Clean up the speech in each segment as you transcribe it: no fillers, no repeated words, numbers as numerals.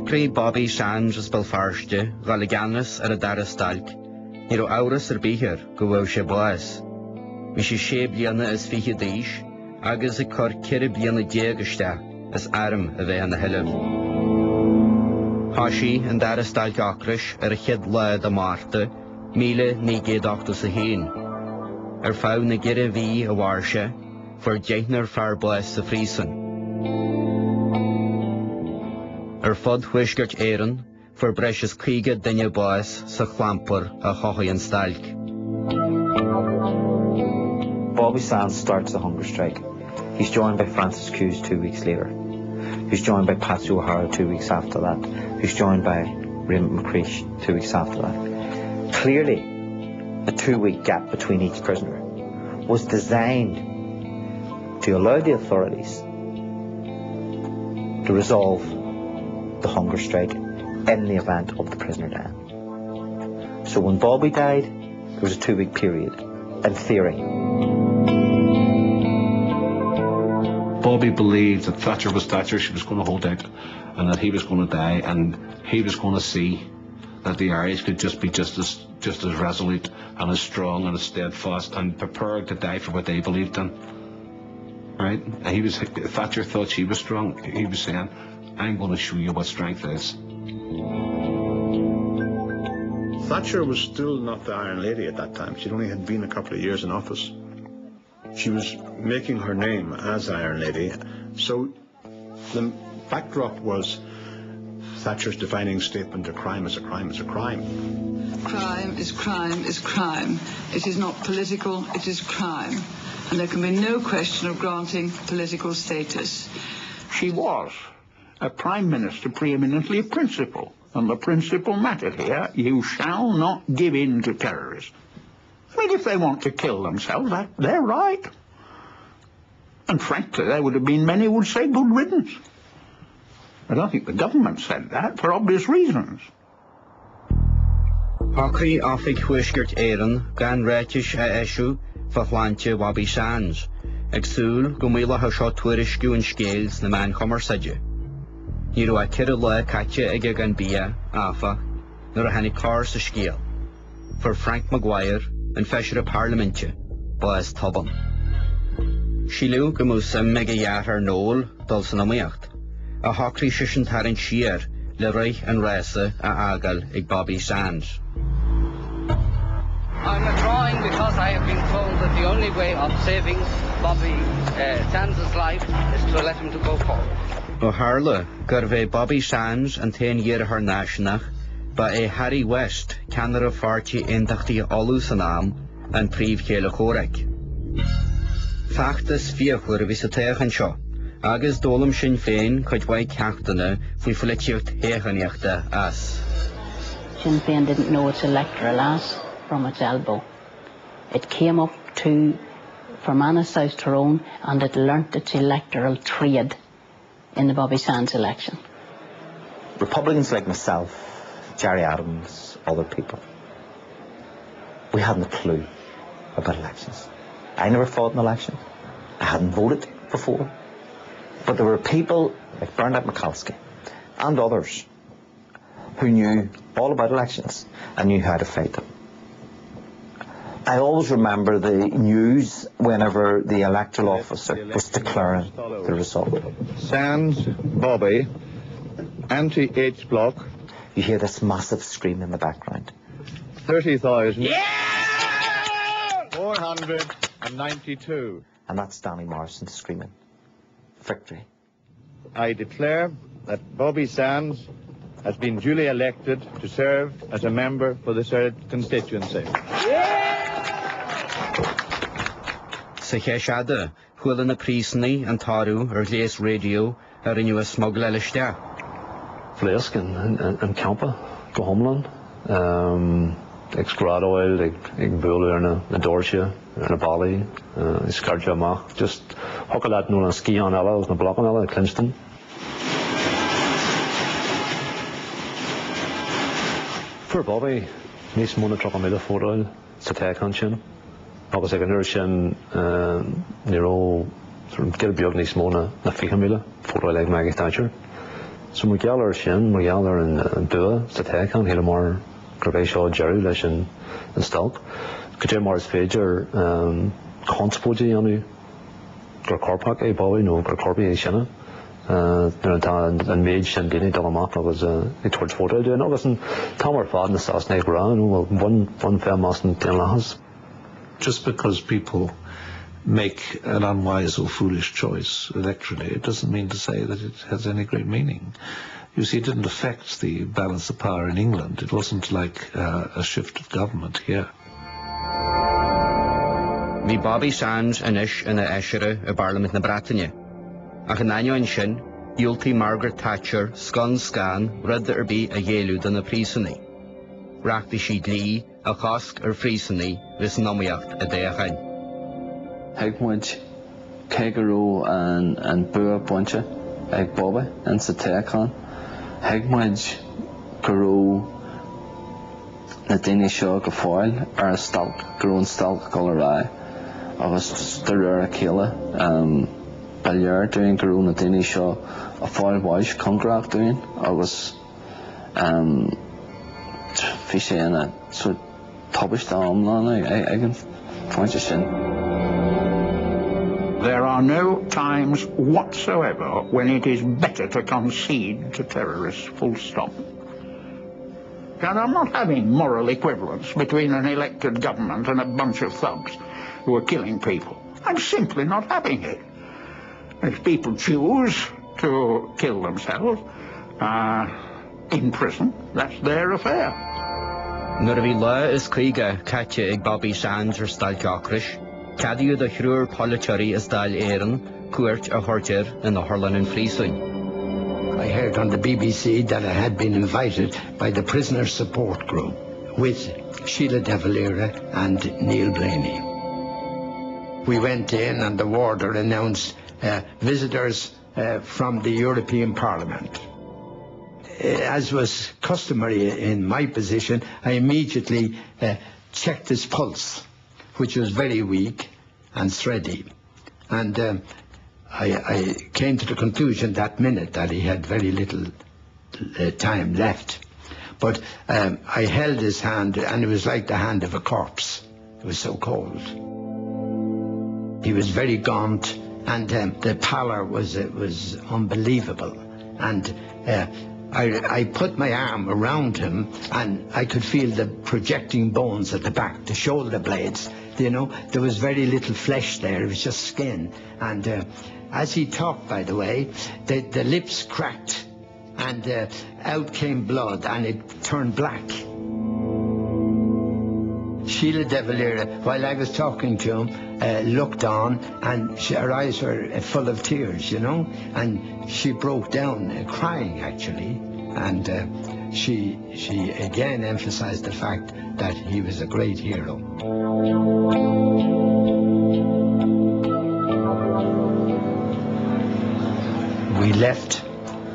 Ocrais Bobby Sands is Belfarste, ghlacadh ar a dara stailc. Ní raibh amhras ar bíchear go bhfuil sé báis. Bhí sé 6 bliana is 20 d'aois, agus I cur 4 bliana déagiste is airm a bheith na heileamh. Thá sí an dara stailc Ocrais ar a chiad lead a Márta, 1981. Ar faoi na gire bhí a bhairse, for deithnar fear báis sa phríosan. Ar fod huisgurt éireann, for breis is críoga duine báis sa chlampar a chochaí an stailc. Bobby Sands starts the hunger strike. He's joined by Francis Hughes 2 weeks later. He's joined by Patsy O'Hara 2 weeks after that. He's joined by Raymond McCreish 2 weeks after that. Clearly, a 2-week gap between each prisoner was designed to allow the authorities to resolve the hunger strike in the event of the prisoner dying. So when Bobby died, there was a 2-week period, in theory. Bobby believed that Thatcher was Thatcher, she was going to hold out, and that he was going to die, and he was going to see that the Irish could just be just as resolute and as strong and as steadfast and prepared to die for what they believed in. Right? And Thatcher thought she was strong. He was saying, I'm going to show you what strength is. Thatcher was still not the Iron Lady at that time. She'd only had been a couple of years in office. She was making her name as Iron Lady. So the backdrop was Thatcher's defining statement, a crime is a crime is a crime. Crime is crime is crime. It is not political, it is crime. And there can be no question of granting political status. She was a Prime Minister preeminently a principle. And the principle mattered here. You shall not give in to terrorists. I mean, if they want to kill themselves, they're right. And frankly, there would have been many who would say good riddance. I don't think the government said that, for obvious reasons. Ocrais áfig huisgurt éireann gan réitis a eisiú fa chláinte Bobby Sands, ag súil go míle ha seo tuairisciú an scéils na man chomarsaide. Ní raibh a cire le caite ige gan bia, áfa, nuair a hanig cár sa scéal, for Frank Maguire an feisir a Parlamente, báis toban. Síliú go mú sim ag a dhearr ar nóil dul san amíocht, a Ocrais sin tarann siar le roich an réasa a agal ag Bobby Sands. I'm withdrawing because I have been told that the only way of saving Bobby Sands' life is to let him to go forward. Ó Harla, gur bheith Bobby Sands an 10 year ar náisnach, ba é Harry West ceannar a fáirtí aontachtí olú san am an príomhchéile chóraig. Feachtas fíochur a bhí sa téach an seo, agus dólam sin féin chuid bhaid ceachtainna faoi polaitiúcht héchaníochta as. Sinn Féin didn't know its electoral ass from its elbow. It came up to Fermanagh South Tyrone and it learnt its electoral trade in the Bobby Sands election. Republicans like myself, Jerry Adams, other people, we hadn't a clue about elections. I never fought in elections. I hadn't voted before. But there were people like Bernard McCalskey and others who knew all about elections and knew how to fight them. I always remember the news whenever the electoral officer was declaring the result. Sands, Bobby, anti-H block. You hear this massive scream in the background. 30,000. Yeah! 492. And that's Danny Morrison screaming. Victory. I declare that Bobby Sands has been duly elected to serve as a member for the third constituency. Sa chéisiada, chuileann na príosnaí an tarú ar gléas radio ar inniu a smog le listeach. Flesk an campa, go homlan. Ag scrádáil, ag búil ar na dóirse, ar na balaí, is cardio amach. Just hoca leat nó an ski an eile, os na blocan eile, Clinston. For Bobby, níos móna troch an mille fóráil sa teachan sin. Agus ag an uair sin ní ró geir beag níos móna na 5 mille fóráil ag Maggie Thatcher. So Miguel Shin, Miguel in Bua, stailc an, Hilamar, Graveshaw, Jerry, Leshin, and Stailc. Could Mars Fager, Conspody on you, Gracorpac, a boy, no, Gracorpi, a Shanna. And Mage and Dini Dalamak was a towards photo doing it wasn't Tomer Fad and the Sauce Neck Brown, well, one fair mass in Tinlahas. Just because people make an unwise or foolish choice electorally, it doesn't mean to say that it has any great meaning. You see, it didn't affect the balance of power in England. It wasn't like a shift of government here. Mi Bobby Sands anish in a Eshere a Parliament na Breataine. Ach yn anio'n sin, dhiúltaigh Margaret Thatcher scan rud be a dhéalú na prísanna. Reachtaigh siad lí a chosc prísanna vis nóíocht a déchain. Heagmuid Kegaroo and Bua Buncha ag Bobby and sa stailc. Heagmuid Garoo na daine seo go fháil ar stailc, Garoo an stailc go le agus de a chéile. Balliar doing Garoo na daine seo a fháil bhaid congraach doing agus fi sé ina so tabbis da amlána ag an fáinte sin. There are no times whatsoever when it is better to concede to terrorists, full stop. And I'm not having moral equivalence between an elected government and a bunch of thugs who are killing people. I'm simply not having it. If people choose to kill themselves in prison, that's their affair. Nuair a bhí lá is chuige caite ag Bobby Sands ar stailc Ocras, cadiú the hrúr polaitiúil is stailc éireann cuairt a thuirtear in the Harlan and Friesling. I heard on the BBC that I had been invited by the prisoner support group with Sheila de Valera and Neil Blaney. We went in and the warder announced visitors from the European Parliament. As was customary in my position, I immediately checked his pulse, which was very weak and thready. And I came to the conclusion that minute that he had very little time left. But I held his hand, and it was like the hand of a corpse. It was so cold. He was very gaunt, and the pallor was unbelievable. And I put my arm around him, and I could feel the projecting bones at the back, the shoulder blades. You know, there was very little flesh there. It was just skin. And as he talked, by the way, the lips cracked, and out came blood, and it turned black. Sheila de Valera, while I was talking to him, looked on, and her eyes were full of tears, you know, and she broke down, crying actually, and she again emphasized the fact that he was a great hero. We left,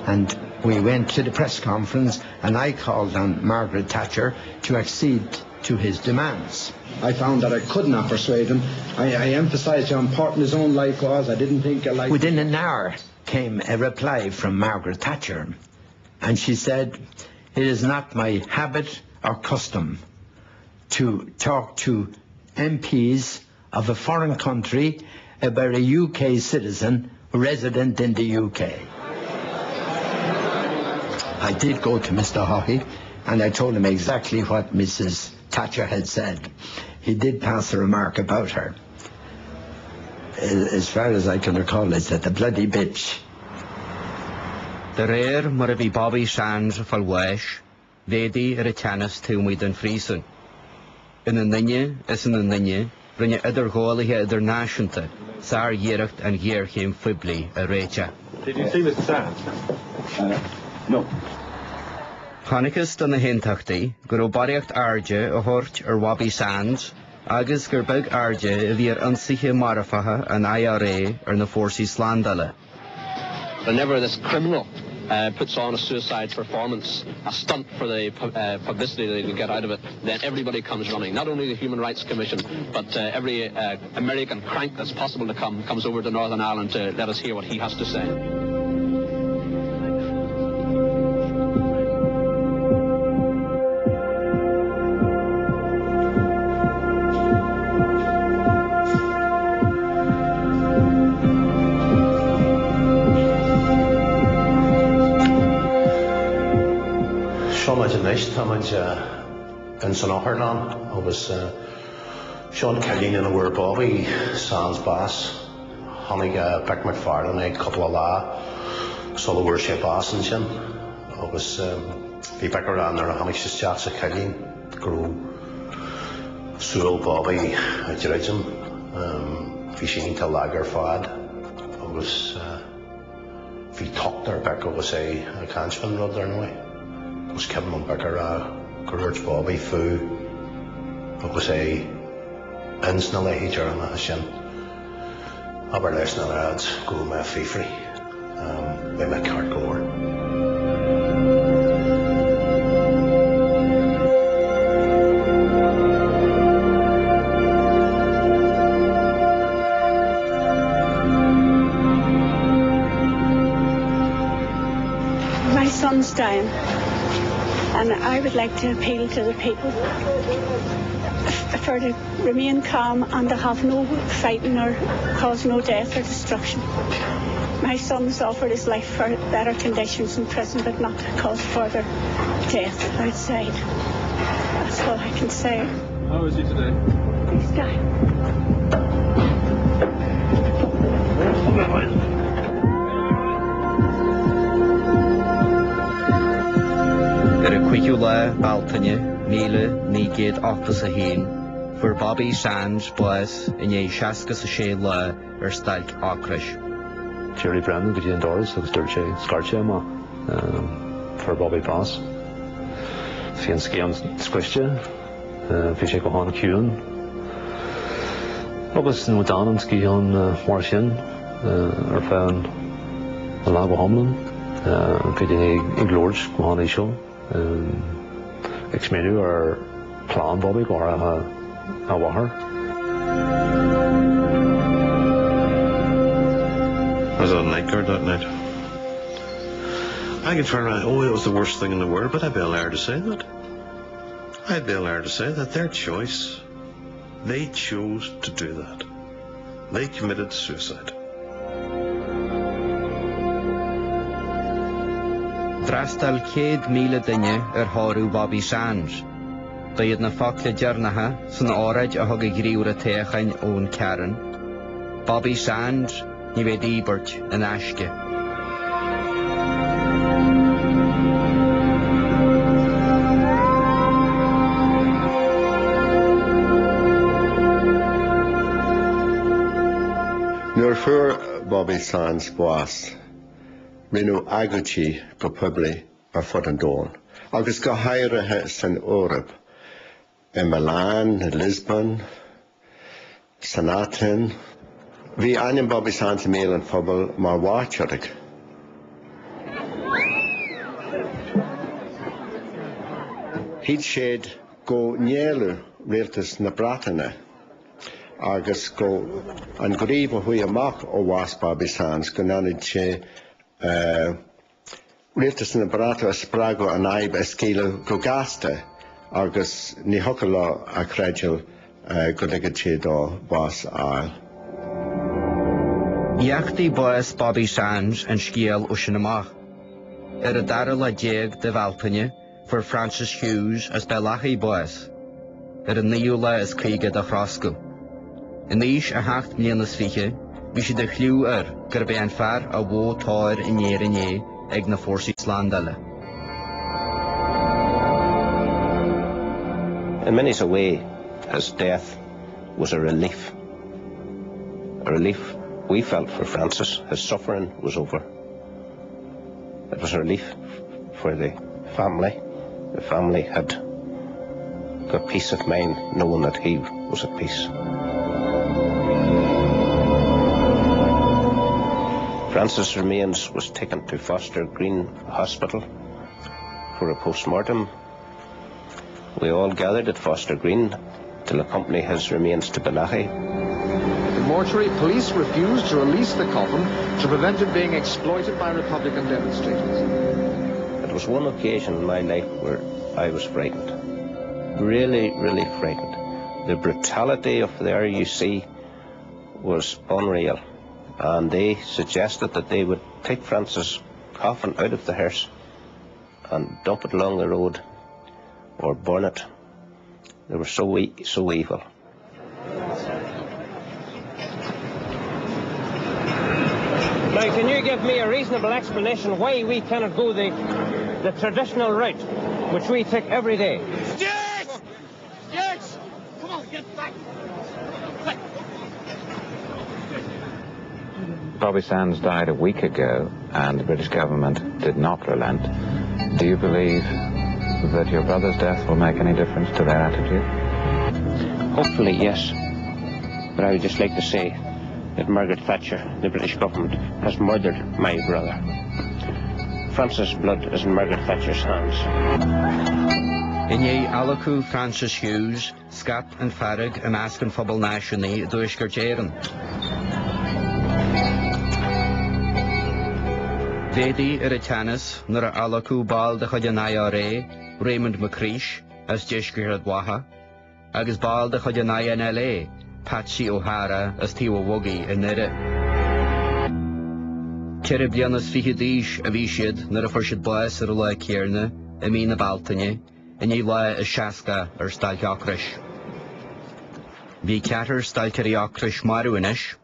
and we went to the press conference, and I called on Margaret Thatcher to accede to his demands. I found that I could not persuade him. I emphasised how important his own life was. I didn't think a life... Within an hour came a reply from Margaret Thatcher, and she said, "It is not my habit or custom to talk to MPs of a foreign country about a UK citizen resident in the UK." I did go to Mr. Haughey, and I told him exactly what Mrs. Thatcher had said. He did pass a remark about her. As far as I can recall, it's that the bloody bitch. The rare mar a bhí Bobby Sands falwaish, védi ar a teannas túmid an Friesen. In an ninne is in an ninne, rinne idir gáalaithe idir náisiúnta, sár dhéireacht an ghéirchéim fibli a réite. Did you see Mr. Sands? No. Chonachas don na héntachtaí, gur ó baríocht airde a thuirt ar Bobby Sands, agus gur beag airde a bhí ar ansaithe marafatha an IRA ar na fórsaí slándala. Whenever this criminal puts on a suicide performance, a stunt for the publicity they can get out of it, then everybody comes running. Not only the Human Rights Commission, but every American crank that's possible to comes over to Northern Ireland to let us hear what he has to say. nice damage in San Ocras. I was Sean Killian in a word Bobby, Sans Bass, Honey Bick McFarlane, a couple of la, so the worship Bass and Shin. I was the Bick around there, how much is Jats a Killian, Grow, Sewell Bobby, a Jerusalem, Fishing to Lager Fad. I was Fi Tucker Bick, I was a Canchman Rod there anyway. I was Kevin on Bicker, Courage Bobby, Foo, I was a Insnally Heater on the Shin. Aber less than ads, go my free, by my cart gore. My son's dying, and I would like to appeal to the people for to remain calm and to have no fighting or cause no death or destruction. My son's offered his life for better conditions in prison, but not to cause further death outside. That's all I can say. How is he today? He's dying. Breataine, Míle, Nígéad Octas a Hín, for Bobby Sands boys in a Shaskas a Shayla or stailc Ocras. Jerry Brennan, the Gideon Doris, was Dirche, Scarcha, for Bobby Pass. Fian Skian Squisha, Fisher Gohan Kuhn. August in Wadan and Skion Martian, or found a Lago Homlin, Pidini Iglorge, Gohan Isho. Exmenu or Clán Bobby or a Wahar. I was on night guard that night. I could turn around, it was the worst thing in the world, but I'd be allowed to say that. I'd be allowed to say that their choice, they chose to do that. They committed suicide. Drastal 100,000 duine Harú Bobby Sands. Daiad na Fakla Jarnaha, san áraid a thug a gríúra téchain ón Karen. Bobby Sands, ní bheith íbert an aisce. Nuair fuair Bobby Sands buas, Rinu agóid go pobli ar fud an dóin. Agus go háirithe san Eorp, in Milan, Lisbon, San Athén. Bhí aineann Bobby Sands méal an phobal mar bháiteach. Hiad séad go néalú Rialtas na Breataine, agus go an gríomh a chuí amach ó bhas Bobby Sands go nánad sé Rialtas na Breataine sprago an aib a scéile go gasta agus ní hoca lá a creidil go legad sé dó bás áil. Iachtaí boys Bobby Sands an scéal ó sin amach. A dara le déag de Breataine for Francis Hughes as bealachaí boys. A níúla is críige de chrosco. In níos a 8 mbliana fiche, bhí si de chliú gur bé an fear a bhó táir iné ag na fórsaí slandaile. In many a way, his death was a relief. A relief we felt for Francis. His suffering was over. It was a relief for the family. The family had got peace of mind knowing that he was at peace. Francis' remains was taken to Foster Green Hospital for a post-mortem. We all gathered at Foster Green to accompany his remains to Balachi. The mortuary police refused to release the coffin to prevent it being exploited by Republican demonstrators. It was one occasion in my life where I was frightened. Really, really frightened. The brutality of the RUC was unreal. And they suggested that they would take Francis' coffin out of the hearse and dump it along the road or burn it. They were so evil. Now, can you give me a reasonable explanation why we cannot go the traditional route, which we take every day? Yes! Come on, get back! Bobby Sands died a week ago, and the British government did not relent. Do you believe that your brother's death will make any difference to their attitude? Hopefully, yes. But I would just like to say that Margaret Thatcher, the British government, has murdered my brother. Francis' blood is in Margaret Thatcher's hands. Inné Alacu Francis Hughes, Scat and Farag and Askin Phobal Nationi, Duishker Jaren. Vedi Iritanis, Nura Alacu Bal de Chodjanaya Re, Raymond McCreish, as Jeshkir Waha, Agus Bal de Chodjanaya in LA, Patsy O'Hara, as Tiwa Wuggy in Nere. Keribianas Fihidish, Avishid, Nura Furshid Boas, Rula Kierne, Amina Baltanye, and ye lie a Shaska or stailc Ocras. Bhí ceatar stailc Ocras Maruinish,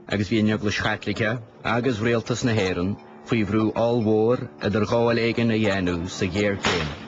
agus bhí neuglas Catholica, agus Rialtas na Héireann, faoi bhrú all war a der gáil éigean a dhéanú sa géir céim.